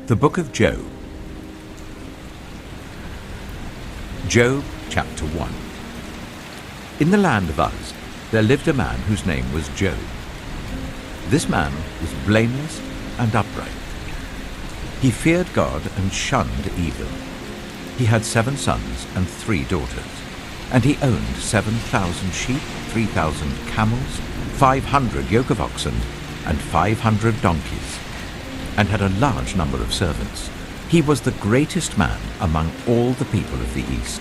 The Book of Job. Job chapter 1. In the land of Uz there lived a man whose name was Job. This man was blameless and upright. He feared God and shunned evil. He had 7 sons and 3 daughters, and he owned 7,000 sheep, 3,000 camels, 500 yoke of oxen, and 500 donkeys, and had a large number of servants. He was the greatest man among all the people of the East.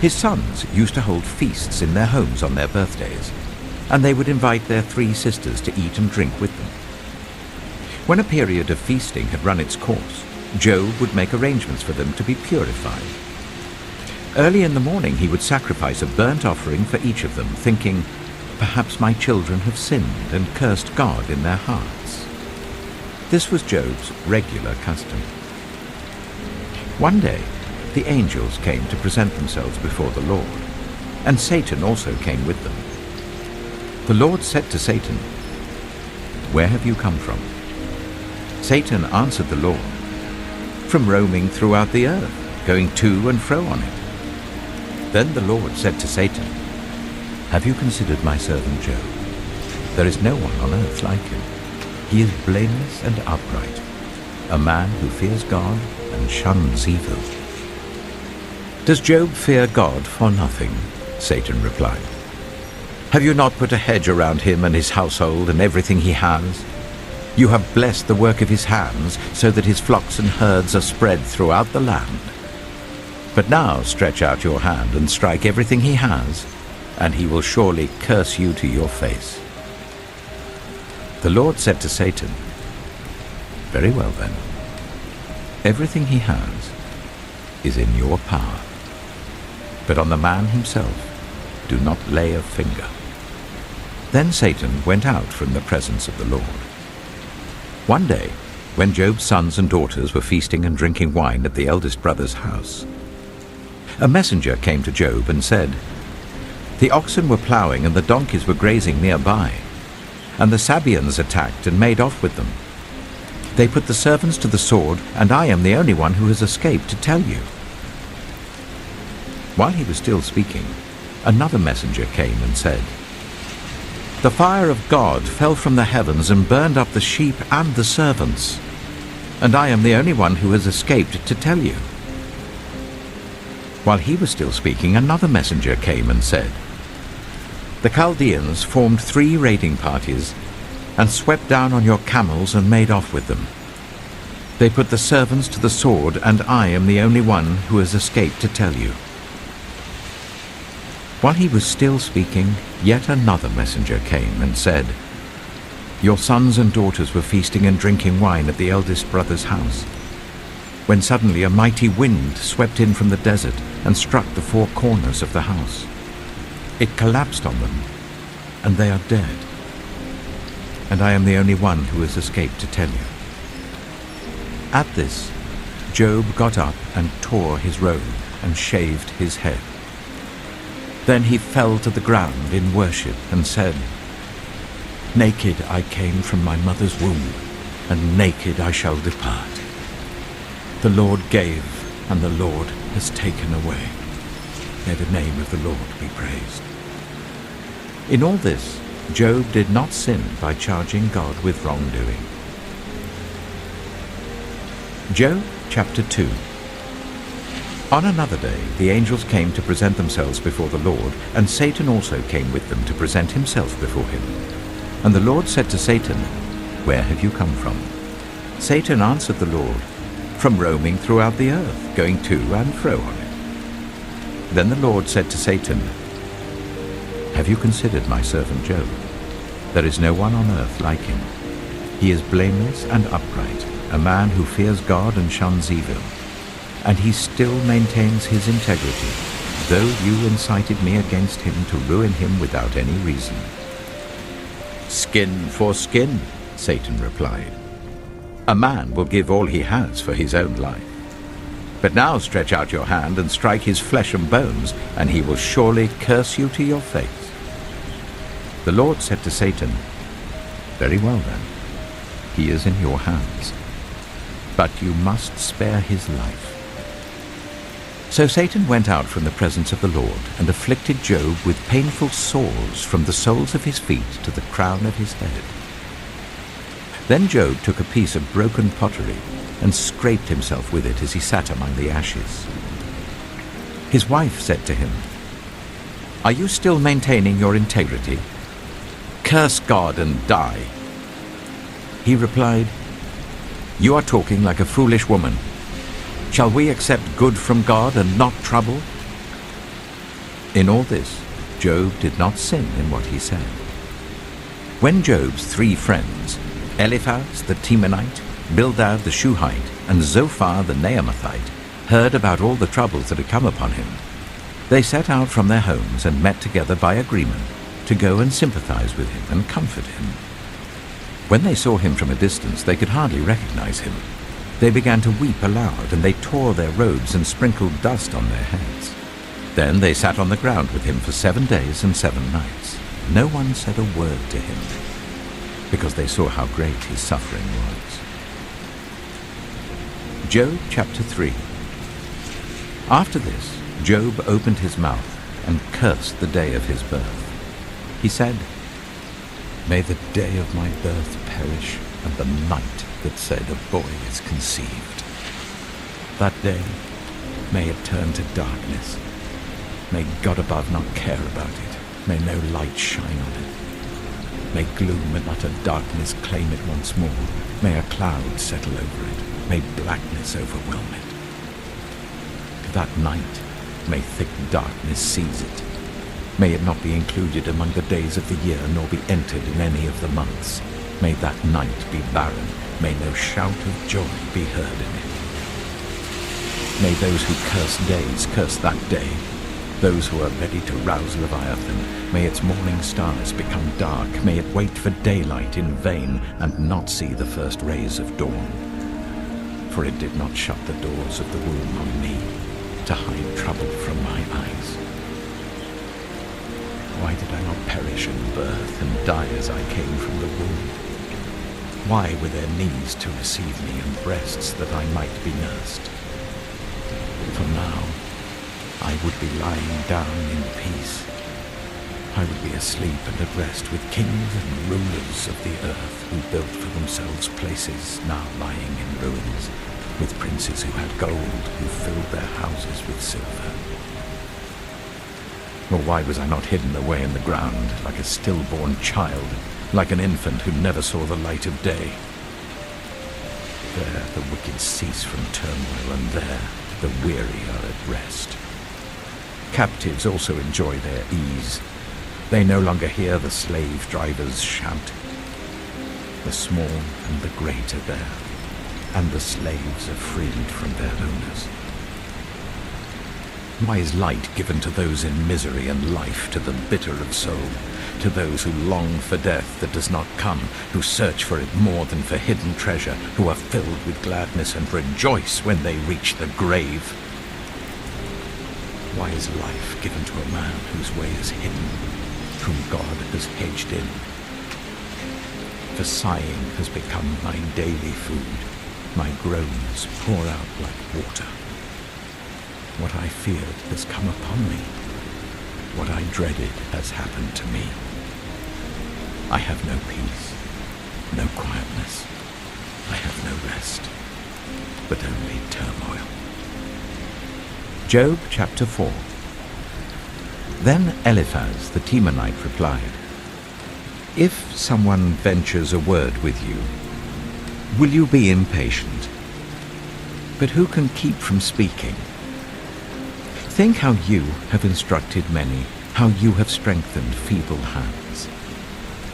His sons used to hold feasts in their homes on their birthdays, and they would invite their 3 sisters to eat and drink with them. When a period of feasting had run its course, Job would make arrangements for them to be purified. Early in the morning he would sacrifice a burnt offering for each of them, thinking, "Perhaps my children have sinned and cursed God in their hearts." This was Job's regular custom. One day, the angels came to present themselves before the Lord, and Satan also came with them. The Lord said to Satan, "Where have you come from?" Satan answered the Lord, "From roaming throughout the earth, going to and fro on it." Then the Lord said to Satan, "Have you considered my servant Job? There is no one on earth like him. He is blameless and upright, a man who fears God and shuns evil." "Does Job fear God for nothing?" Satan replied. "Have you not put a hedge around him and his household and everything he has? You have blessed the work of his hands, so that his flocks and herds are spread throughout the land. But now stretch out your hand and strike everything he has, and he will surely curse you to your face." The Lord said to Satan, "Very well then. Everything he has is in your power. But on the man himself, do not lay a finger." Then Satan went out from the presence of the Lord. One day, when Job's sons and daughters were feasting and drinking wine at the eldest brother's house, a messenger came to Job and said, "The oxen were plowing and the donkeys were grazing nearby, and the Sabeans attacked and made off with them. They put the servants to the sword, and I am the only one who has escaped to tell you." While he was still speaking, another messenger came and said, "The fire of God fell from the heavens and burned up the sheep and the servants, and I am the only one who has escaped to tell you." While he was still speaking, another messenger came and said, "The Chaldeans formed 3 raiding parties and swept down on your camels and made off with them. They put the servants to the sword, and I am the only one who has escaped to tell you." While he was still speaking, yet another messenger came and said, "Your sons and daughters were feasting and drinking wine at the eldest brother's house, when suddenly a mighty wind swept in from the desert and struck the 4 corners of the house. It collapsed on them, and they are dead. And I am the only one who has escaped to tell you." At this, Job got up and tore his robe and shaved his head. Then he fell to the ground in worship and said, "Naked I came from my mother's womb, and naked I shall depart. The Lord gave, and the Lord has taken away. May the name of the Lord be praised." In all this, Job did not sin by charging God with wrongdoing. Job chapter 2. On another day, the angels came to present themselves before the Lord, and Satan also came with them to present himself before him. And the Lord said to Satan, "Where have you come from?" Satan answered the Lord, "From roaming throughout the earth, going to and fro on it." Then the Lord said to Satan, "Have you considered my servant Job? There is no one on earth like him. He is blameless and upright, a man who fears God and shuns evil. And he still maintains his integrity, though you incited me against him to ruin him without any reason." "Skin for skin," Satan replied. "A man will give all he has for his own life. But now stretch out your hand and strike his flesh and bones, and he will surely curse you to your face." The Lord said to Satan, "Very well then, he is in your hands. but you must spare his life." So Satan went out from the presence of the Lord and afflicted Job with painful sores from the soles of his feet to the crown of his head. Then Job took a piece of broken pottery and scraped himself with it as he sat among the ashes. His wife said to him, "Are you still maintaining your integrity? Curse God and die." He replied, "You are talking like a foolish woman. Shall we accept good from God and not trouble?" In all this, Job did not sin in what he said. When Job's 3 friends, Eliphaz the Temanite, Bildad the Shuhite, and Zophar the Naamathite, heard about all the troubles that had come upon him, they set out from their homes and met together by agreement to go and sympathize with him and comfort him. When they saw him from a distance, they could hardly recognize him. They began to weep aloud, and they tore their robes and sprinkled dust on their heads. Then they sat on the ground with him for 7 days and 7 nights. No one said a word to him, because they saw how great his suffering was. Job chapter 3. After this, Job opened his mouth and cursed the day of his birth. He said, "May the day of my birth perish, and the night that said a boy is conceived. That day, may it turn to darkness. May God above not care about it. May no light shine on it. May gloom and utter darkness claim it once more. May a cloud settle over it. May blackness overwhelm it. That night, may thick darkness seize it. May it not be included among the days of the year, nor be entered in any of the months. May that night be barren. May no shout of joy be heard in it. May those who curse days curse that day. Those who are ready to rouse Leviathan, may its morning stars become dark. May it wait for daylight in vain and not see the first rays of dawn. For it did not shut the doors of the womb on me, to hide trouble from my eyes. Why did I not perish in birth and die as I came from the womb? Why were there knees to receive me and breasts that I might be nursed? For now I would be lying down in peace. I would be asleep and at rest with kings and rulers of the earth who built for themselves places now lying in ruins, with princes who had gold, who filled their houses with silver. Or why was I not hidden away in the ground like a stillborn child, like an infant who never saw the light of day? There the wicked cease from turmoil, and there the weary are at rest. Captives also enjoy their ease. They no longer hear the slave drivers shout. The small and the great are there, and the slaves are freed from their owners. Why is light given to those in misery, and life to the bitter of soul, to those who long for death that does not come, who search for it more than for hidden treasure, who are filled with gladness and rejoice when they reach the grave? Why is life given to a man whose way is hidden, whom God has hedged in? For sighing has become my daily food, my groans pour out like water. What I feared has come upon me. What I dreaded has happened to me. I have no peace, no quietness. I have no rest, but only turmoil. Job chapter 4. Then Eliphaz the Temanite replied, "If someone ventures a word with you, will you be impatient? But who can keep from speaking? Think how you have instructed many, how you have strengthened feeble hands.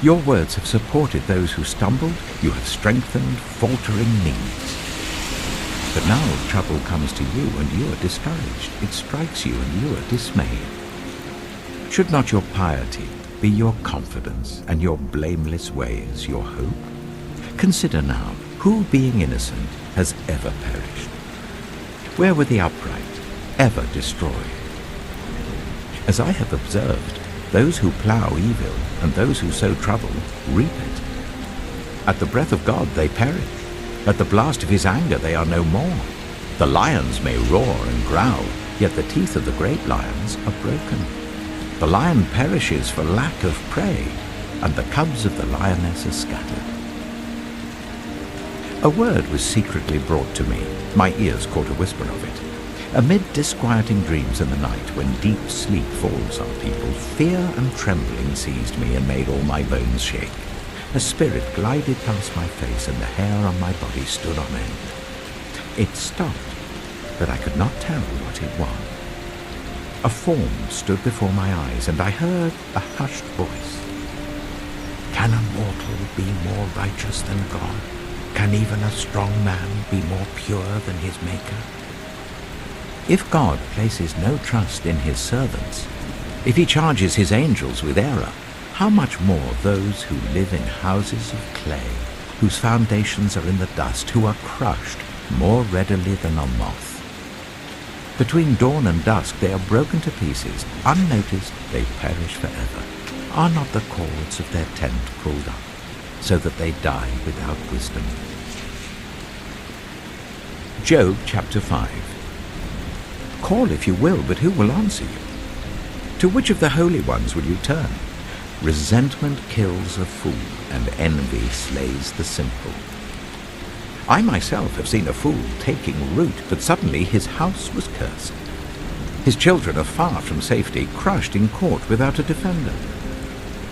Your words have supported those who stumbled, you have strengthened faltering knees. But now trouble comes to you, and you are discouraged. It strikes you, and you are dismayed. Should not your piety be your confidence, and your blameless ways your hope? Consider now, who being innocent has ever perished? Where were the upright ever destroyed? As I have observed, those who plough evil and those who sow trouble reap it. At the breath of God they perish. At the blast of his anger they are no more. The lions may roar and growl, yet the teeth of the great lions are broken. The lion perishes for lack of prey, and the cubs of the lioness are scattered. A word was secretly brought to me. My ears caught a whisper of it. Amid disquieting dreams in the night, when deep sleep falls on people, fear and trembling seized me and made all my bones shake. A spirit glided past my face, and the hair on my body stood on end. It stopped, but I could not tell what it was. A form stood before my eyes, and I heard a hushed voice. Can a mortal be more righteous than God? Can even a strong man be more pure than his Maker? If God places no trust in his servants, if he charges his angels with error, how much more those who live in houses of clay, whose foundations are in the dust, who are crushed more readily than a moth. Between dawn and dusk they are broken to pieces. Unnoticed they perish forever. Are not the cords of their tent pulled up, so that they die without wisdom? Job chapter 5. Call if you will, but who will answer you? To which of the holy ones will you turn? Resentment kills a fool, and envy slays the simple. I myself have seen a fool taking root, but suddenly his house was cursed. His children are far from safety, crushed in court without a defender.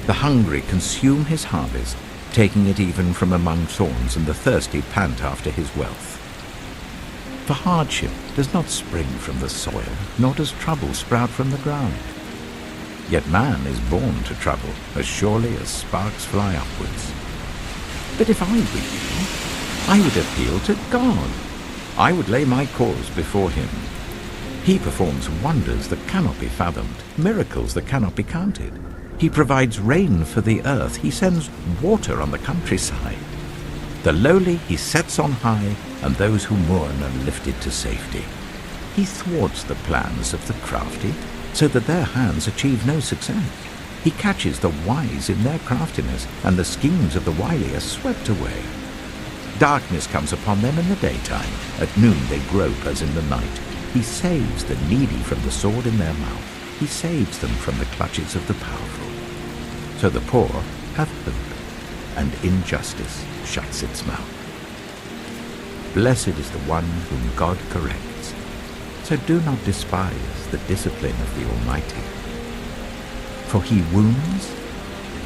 The hungry consume his harvest, taking it even from among thorns, and the thirsty pant after his wealth. For hardship does not spring from the soil, nor does trouble sprout from the ground. Yet man is born to trouble, as surely as sparks fly upwards. But if I were you, I would appeal to God. I would lay my cause before him. He performs wonders that cannot be fathomed, miracles that cannot be counted. He provides rain for the earth. He sends water on the countryside. The lowly he sets on high, and those who mourn are lifted to safety. He thwarts the plans of the crafty, so that their hands achieve no success. He catches the wise in their craftiness, and the schemes of the wily are swept away. Darkness comes upon them in the daytime. At noon they grope as in the night. He saves the needy from the sword in their mouth. He saves them from the clutches of the powerful. So the poor have hope, and injustice shuts its mouth. Blessed is the one whom God corrects. So do not despise the discipline of the Almighty. For he wounds,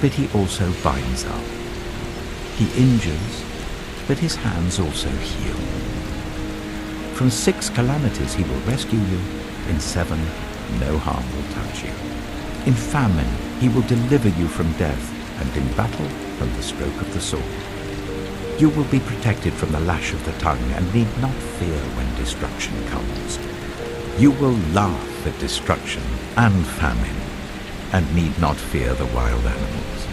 but he also binds up. He injures, but his hands also heal. From 6 calamities he will rescue you. In 7, no harm will touch you. In famine he will deliver you from death, and in battle from the stroke of the sword. You will be protected from the lash of the tongue, and need not fear when destruction comes. You will laugh at destruction and famine, and need not fear the wild animals.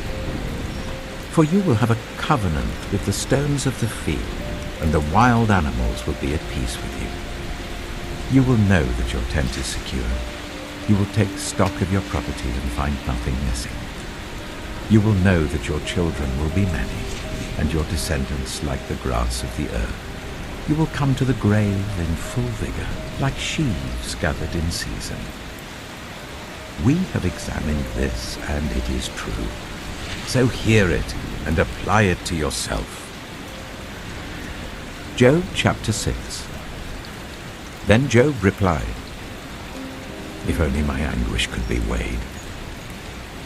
For you will have a covenant with the stones of the field, and the wild animals will be at peace with you. You will know that your tent is secure. You will take stock of your property and find nothing missing. You will know that your children will be many, and your descendants like the grass of the earth. You will come to the grave in full vigor, like sheaves gathered in season. We have examined this, and it is true. So hear it and apply it to yourself. Job chapter 6. Then Job replied, If only my anguish could be weighed,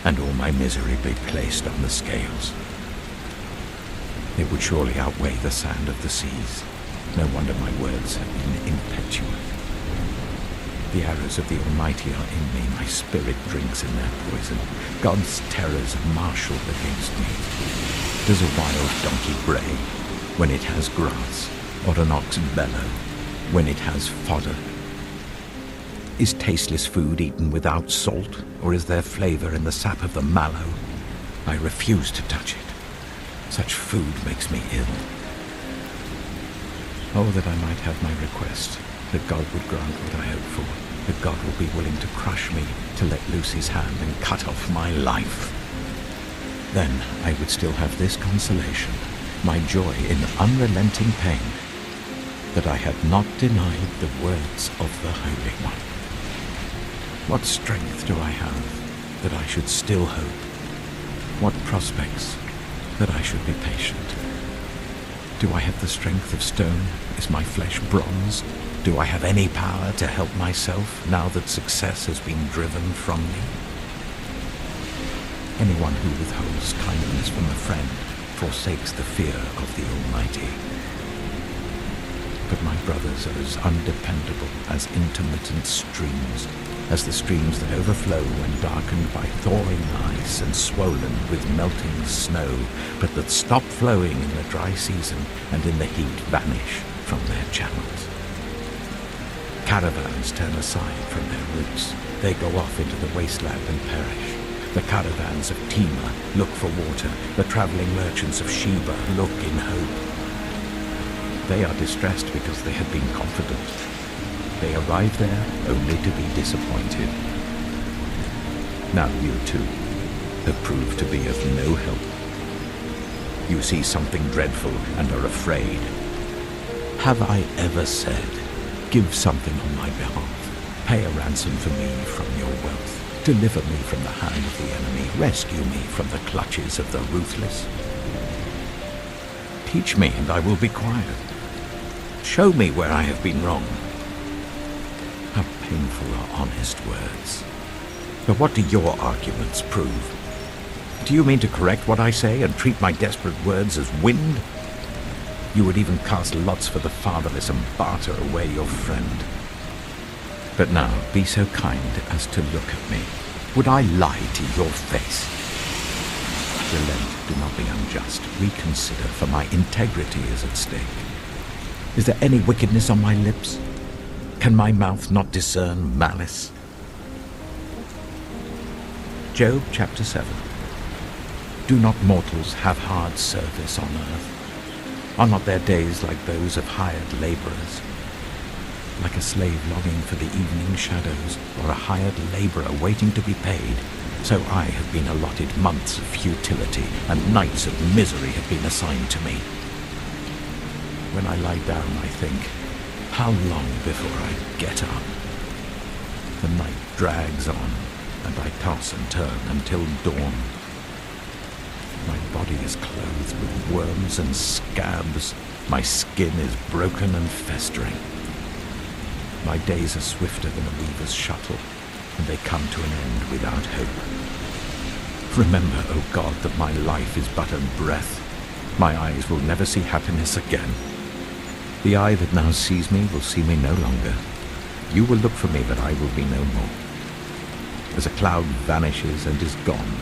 and all my misery be placed on the scales. It would surely outweigh the sand of the seas. No wonder my words have been impetuous. The arrows of the Almighty are in me. My spirit drinks in their poison. God's terrors are marshaled against me. Does a wild donkey bray when it has grass, or an ox bellow when it has fodder? Is tasteless food eaten without salt, or is there flavor in the sap of the mallow? I refuse to touch it. Such food makes me ill. Oh, that I might have my request, that God would grant what I hope for, that God will be willing to crush me, to let loose his hand and cut off my life. Then I would still have this consolation, my joy in unrelenting pain, that I had not denied the words of the Holy One. What strength do I have that I should still hope? What prospects that I should be patient? Do I have the strength of stone? Is my flesh bronze? Do I have any power to help myself now that success has been driven from me? Anyone who withholds kindness from a friend forsakes the fear of the Almighty. But my brothers are as undependable as intermittent streams, as the streams that overflow when darkened by thawing ice and swollen with melting snow, but that stop flowing in the dry season and in the heat vanish from their channels. Caravans turn aside from their routes. They go off into the wasteland and perish. The caravans of Tema look for water. The traveling merchants of Sheba look in hope. They are distressed because they had been confident. They arrive there only to be disappointed. Now you too have proved to be of no help. You see something dreadful and are afraid. Have I ever said, give something on my behalf, pay a ransom for me from your wealth, deliver me from the hand of the enemy, rescue me from the clutches of the ruthless? Teach me and I will be quiet. Show me where I have been wrong. How painful are honest words. But what do your arguments prove? Do you mean to correct what I say and treat my desperate words as wind? You would even cast lots for the fatherless and barter away your friend. But now, be so kind as to look at me. Would I lie to your face? Relent, do not be unjust. Reconsider, for my integrity is at stake. Is there any wickedness on my lips? Can my mouth not discern malice? Job chapter 7. Do not mortals have hard service on earth? Are not their days like those of hired laborers? Like a slave longing for the evening shadows, or a hired laborer waiting to be paid, so I have been allotted months of futility, and nights of misery have been assigned to me. When I lie down, I think, how long before I get up? The night drags on, and I toss and turn until dawn. My body is clothed with worms and scabs. My skin is broken and festering. My days are swifter than a weaver's shuttle, and they come to an end without hope. Remember, O God, that my life is but a breath. My eyes will never see happiness again. The eye that now sees me will see me no longer. You will look for me, but I will be no more. As a cloud vanishes and is gone,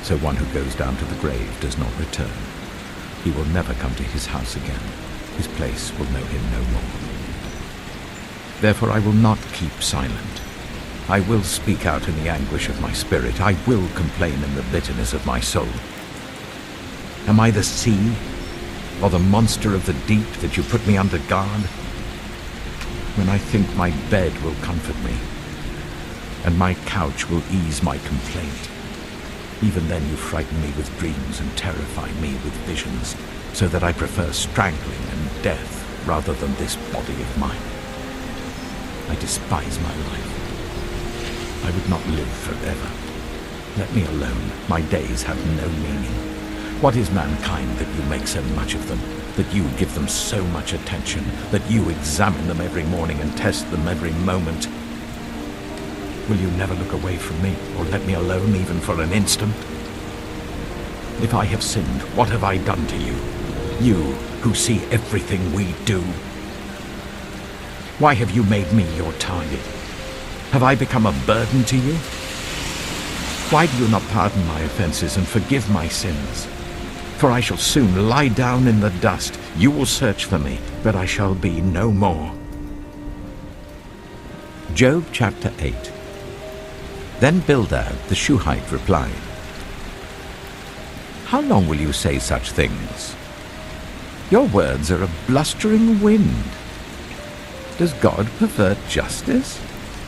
so one who goes down to the grave does not return. He will never come to his house again. His place will know him no more. Therefore I will not keep silent. I will speak out in the anguish of my spirit. I will complain in the bitterness of my soul. Am I the sea, or the monster of the deep that you put me under guard? When I think my bed will comfort me, and my couch will ease my complaint, even then you frighten me with dreams and terrify me with visions, so that I prefer strangling and death rather than this body of mine. I despise my life. I would not live forever. Let me alone. My days have no meaning. What is mankind that you make so much of them, that you give them so much attention, that you examine them every morning and test them every moment? Will you never look away from me, or let me alone even for an instant? If I have sinned, what have I done to you? You, who see everything we do. Why have you made me your target? Have I become a burden to you? Why do you not pardon my offenses and forgive my sins? For I shall soon lie down in the dust. You will search for me, but I shall be no more. Job chapter 8. Then Bildad the Shuhite replied, How long will you say such things? Your words are a blustering wind. Does God pervert justice?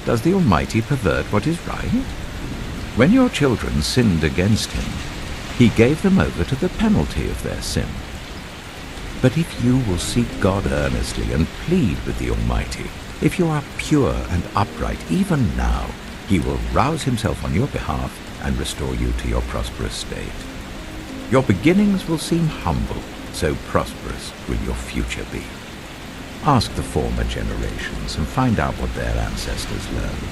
Does the Almighty pervert what is right? When your children sinned against him, he gave them over to the penalty of their sin. But if you will seek God earnestly and plead with the Almighty, if you are pure and upright even now, He will rouse Himself on your behalf and restore you to your prosperous state. Your beginnings will seem humble, so prosperous will your future be. Ask the former generations and find out what their ancestors learned.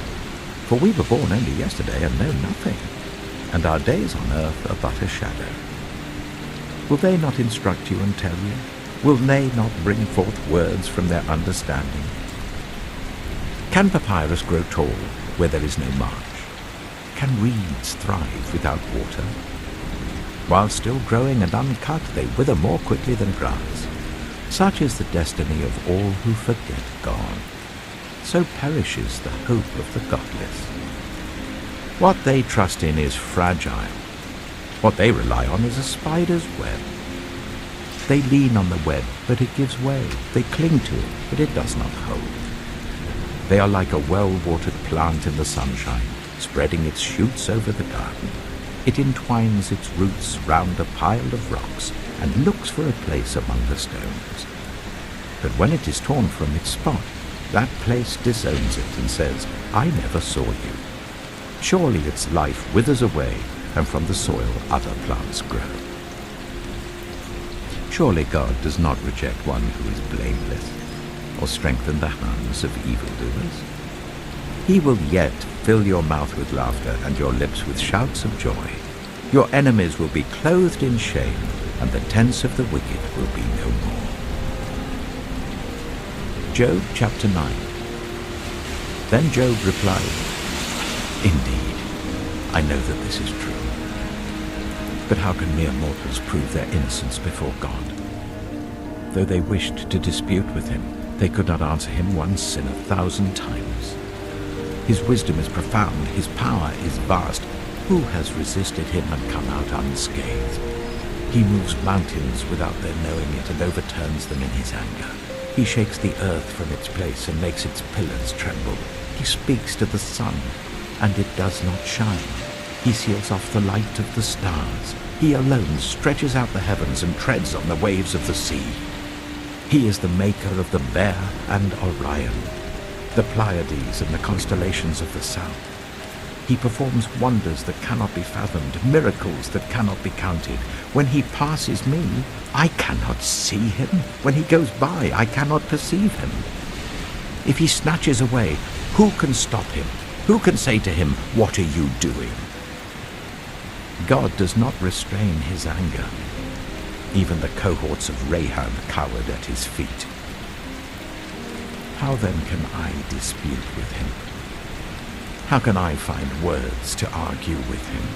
For we were born only yesterday and know nothing, and our days on earth are but a shadow. Will they not instruct you and tell you? Will they not bring forth words from their understanding? Can papyrus grow tall where there is no marsh? Can reeds thrive without water? While still growing and uncut, they wither more quickly than grass. Such is the destiny of all who forget God. So perishes the hope of the godless. What they trust in is fragile. What they rely on is a spider's web. They lean on the web, but it gives way. They cling to it, but it does not hold. They are like a well-watered plant in the sunshine, spreading its shoots over the garden. It entwines its roots round a pile of rocks and looks for a place among the stones. But when it is torn from its spot, that place disowns it and says, "I never saw you." Surely its life withers away, and from the soil other plants grow. Surely God does not reject one who is blameless, or strengthen the hands of evildoers. He will yet fill your mouth with laughter and your lips with shouts of joy. Your enemies will be clothed in shame, and the tents of the wicked will be no more. Job chapter 9. Then Job replied, "Indeed, I know that this is true. But how can mere mortals prove their innocence before God? Though they wished to dispute with Him, they could not answer Him once in 1,000 times. His wisdom is profound, His power is vast. Who has resisted Him and come out unscathed? He moves mountains without their knowing it and overturns them in His anger. He shakes the earth from its place and makes its pillars tremble. He speaks to the sun, and it does not shine. He seals off the light of the stars. He alone stretches out the heavens and treads on the waves of the sea. He is the maker of the Bear and Orion, the Pleiades and the constellations of the south. He performs wonders that cannot be fathomed, miracles that cannot be counted. When He passes me, I cannot see Him. When He goes by, I cannot perceive Him. If He snatches away, who can stop Him? Who can say to Him, "What are you doing?" God does not restrain His anger. Even the cohorts of Rahab cowered at His feet. How then can I dispute with Him? How can I find words to argue with Him?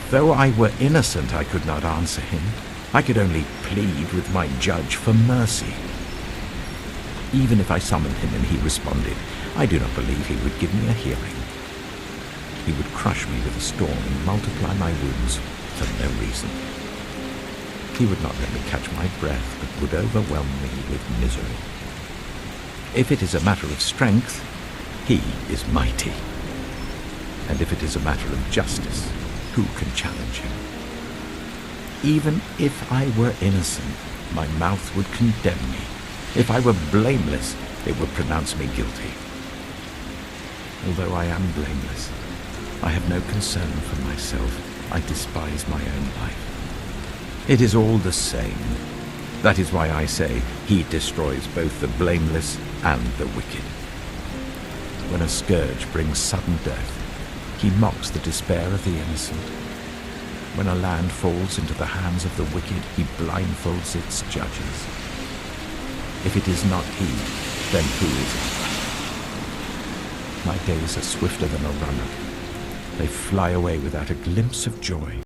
Though I were innocent, I could not answer Him. I could only plead with my judge for mercy. Even if I summoned Him and He responded, I do not believe He would give me a hearing. He would crush me with a storm and multiply my wounds for no reason. He would not let me catch my breath, but would overwhelm me with misery. If it is a matter of strength, He is mighty. And if it is a matter of justice, who can challenge Him? Even if I were innocent, my mouth would condemn me. If I were blameless, it would pronounce me guilty. Although I am blameless, I have no concern for myself. I despise my own life. It is all the same. That is why I say, He destroys both the blameless and the wicked. When a scourge brings sudden death, He mocks the despair of the innocent. When a land falls into the hands of the wicked, He blindfolds its judges. If it is not He, then who is it? My days are swifter than a runner. They fly away without a glimpse of joy.